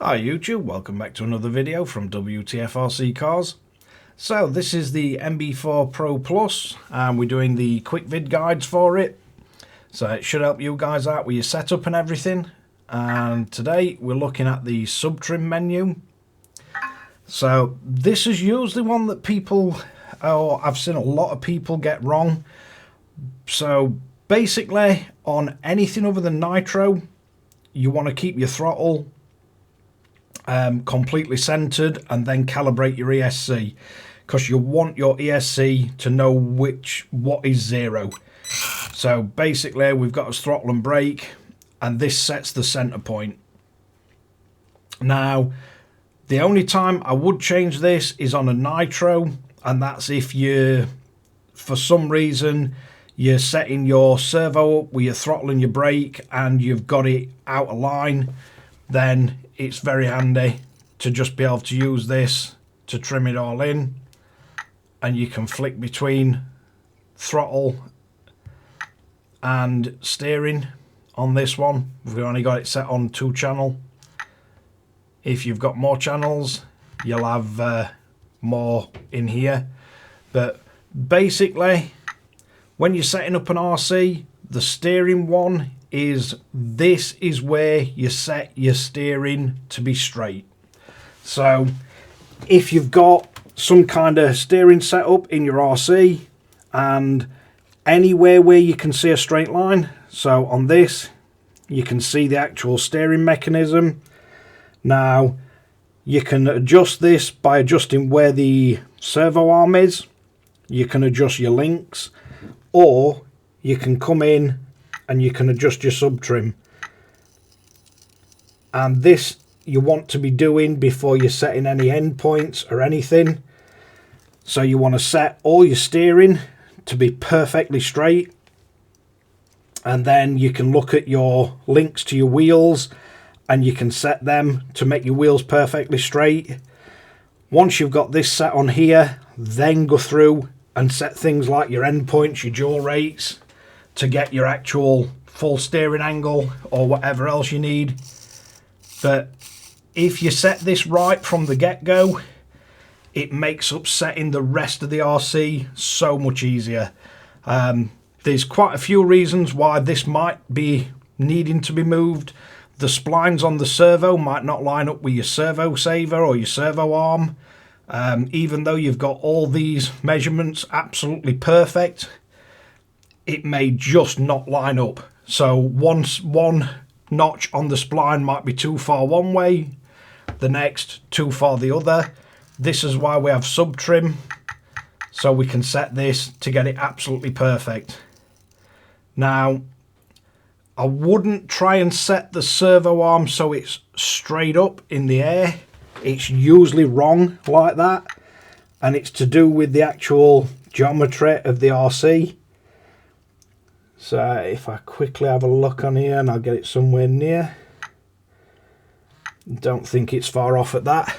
Hi YouTube, welcome back to another video from Wtf Rc Cars. So this is the NB4 Pro Plus and we're doing the quick vid guides for it. So it should help you guys out with your setup and everything. And today we're looking at the sub trim menu. So this is usually one that people, I've seen a lot of people get wrong. So basically on anything other than nitro, you want to keep your throttle completely centered and then calibrate your ESC, because you want your ESC to know what is zero. So basically we've got a throttle and brake and this sets the center point. Now the only time I would change this is on a nitro, and that's if you for some reason you're setting your servo up with your throttle and your brake and you've got it out of line. Then it's very handy to just be able to use this to trim it all in, and you can flick between throttle and steering on this one. We've only got it set on 2 channel. If you've got more channels you'll have more in here, but basically when you're setting up an RC, the steering one is where you set your steering to be straight. So if you've got some kind of steering setup in your RC and anywhere where you can see a straight line, so on this you can see the actual steering mechanism. Now you can adjust this by adjusting where the servo arm is. You can adjust your links, or you can come in and you can adjust your sub trim, and this you want to be doing before you're setting any endpoints or anything. So you want to set all your steering to be perfectly straight, and then you can look at your links to your wheels and you can set them to make your wheels perfectly straight. Once you've got this set on here, then go through and set things like your endpoints, your jaw rates, to get your actual full steering angle or whatever else you need. But if you set this right from the get-go, it makes upsetting the rest of the RC so much easier. There's quite a few reasons why this might be needing to be moved. The splines on the servo might not line up with your servo saver or your servo arm. Even though you've got all these measurements absolutely perfect, it may just not line up. So one notch on the spline might be too far one way, the next too far the other. This is why we have sub trim, so we can set this to get it absolutely perfect. Now I wouldn't try and set the servo arm so it's straight up in the air. It's usually wrong like that, and it's to do with the actual geometry of the RC. So if I quickly have a look on here, and I'll get it somewhere near. Don't think it's far off at that.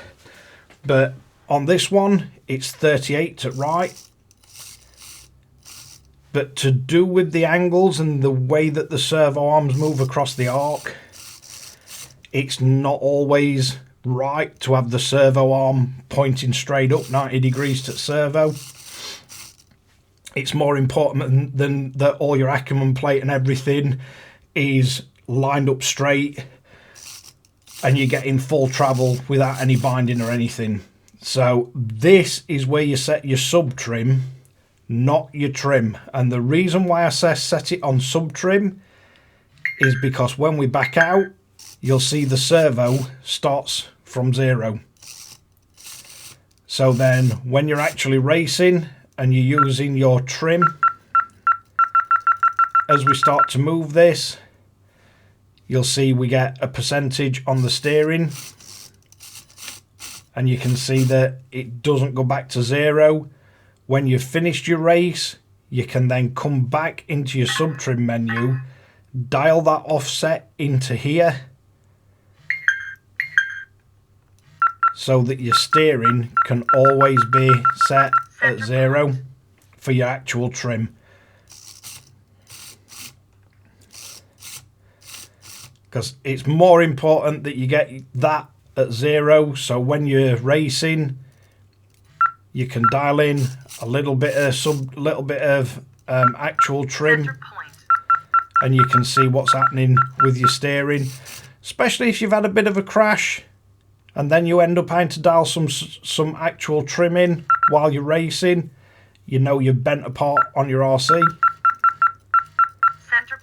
But on this one, it's 38 at right. But to do with the angles and the way that the servo arms move across the arc, it's not always right to have the servo arm pointing straight up 90 degrees to servo. It's more important than that all your Ackerman plate and everything is lined up straight and you're getting full travel without any binding or anything. So this is where you set your sub trim, not your trim. And the reason why I say set it on sub trim is because when we back out, you'll see the servo starts from 0. So then when you're actually racing and you're using your trim, as we start to move this, you'll see we get a percentage on the steering, and you can see that it doesn't go back to 0. When you've finished your race, you can then come back into your sub trim menu, dial that offset into here, so that your steering can always be set at 0 for your actual trim. Because it's more important that you get that at 0, so when you're racing you can dial in a little bit of actual trim, and you can see what's happening with your steering, especially if you've had a bit of a crash and then you end up having to dial some actual trim in while you're racing. You know you've bent a part on your RC. Center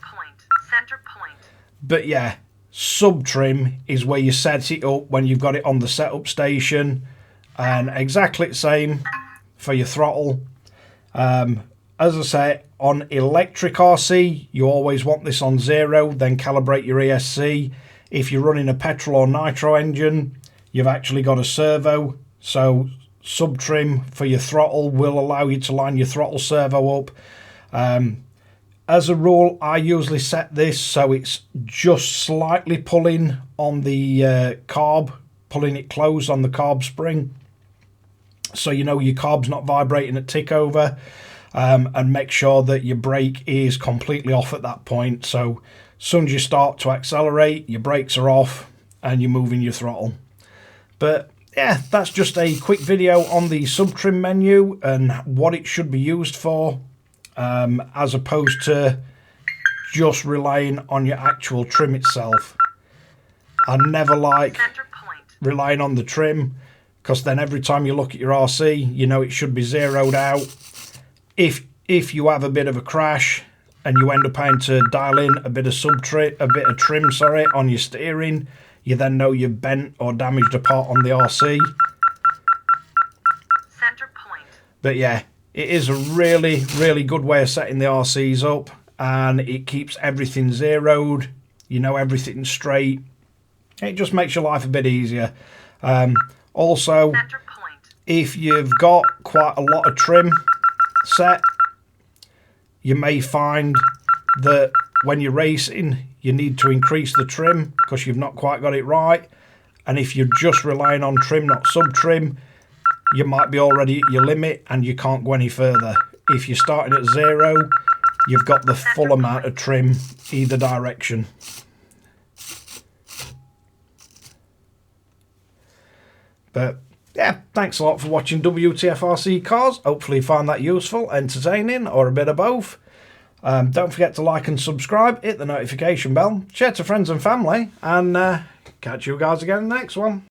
point. But yeah, sub trim is where you set it up when you've got it on the setup station, and exactly the same for your throttle. As I say, on electric RC you always want this on 0, then calibrate your ESC. If you're running a petrol or nitro engine, you've actually got a servo, so sub trim for your throttle will allow you to line your throttle servo up. As a rule, I usually set this so it's just slightly pulling on the carb, pulling it closed on the carb spring, so you know your carb's not vibrating at tick over. And make sure that your brake is completely off at that point. So as soon as you start to accelerate, your brakes are off and you're moving your throttle. But yeah, that's just a quick video on the sub trim menu and what it should be used for, as opposed to just relying on your actual trim itself. I never like relying on the trim, because then every time you look at your RC, you know it should be zeroed out. If you have a bit of a crash and you end up having to dial in a bit of trim on your steering, you then know you've bent or damaged a part on the RC. Center point. But yeah, it is a really, really good way of setting the RCs up, and it keeps everything zeroed. You know everything's straight. It just makes your life a bit easier. Also, if you've got quite a lot of trim set, you may find that when you're racing you need to increase the trim because you've not quite got it right, and if you're just relying on trim, not sub trim, you might be already at your limit and you can't go any further. If you're starting at 0, you've got the full amount of trim either direction. But yeah, thanks a lot for watching WTF Rc Cars. Hopefully you found that useful, entertaining, or a bit of both. Don't forget to like and subscribe, hit the notification bell, share to friends and family, and catch you guys again in the next one.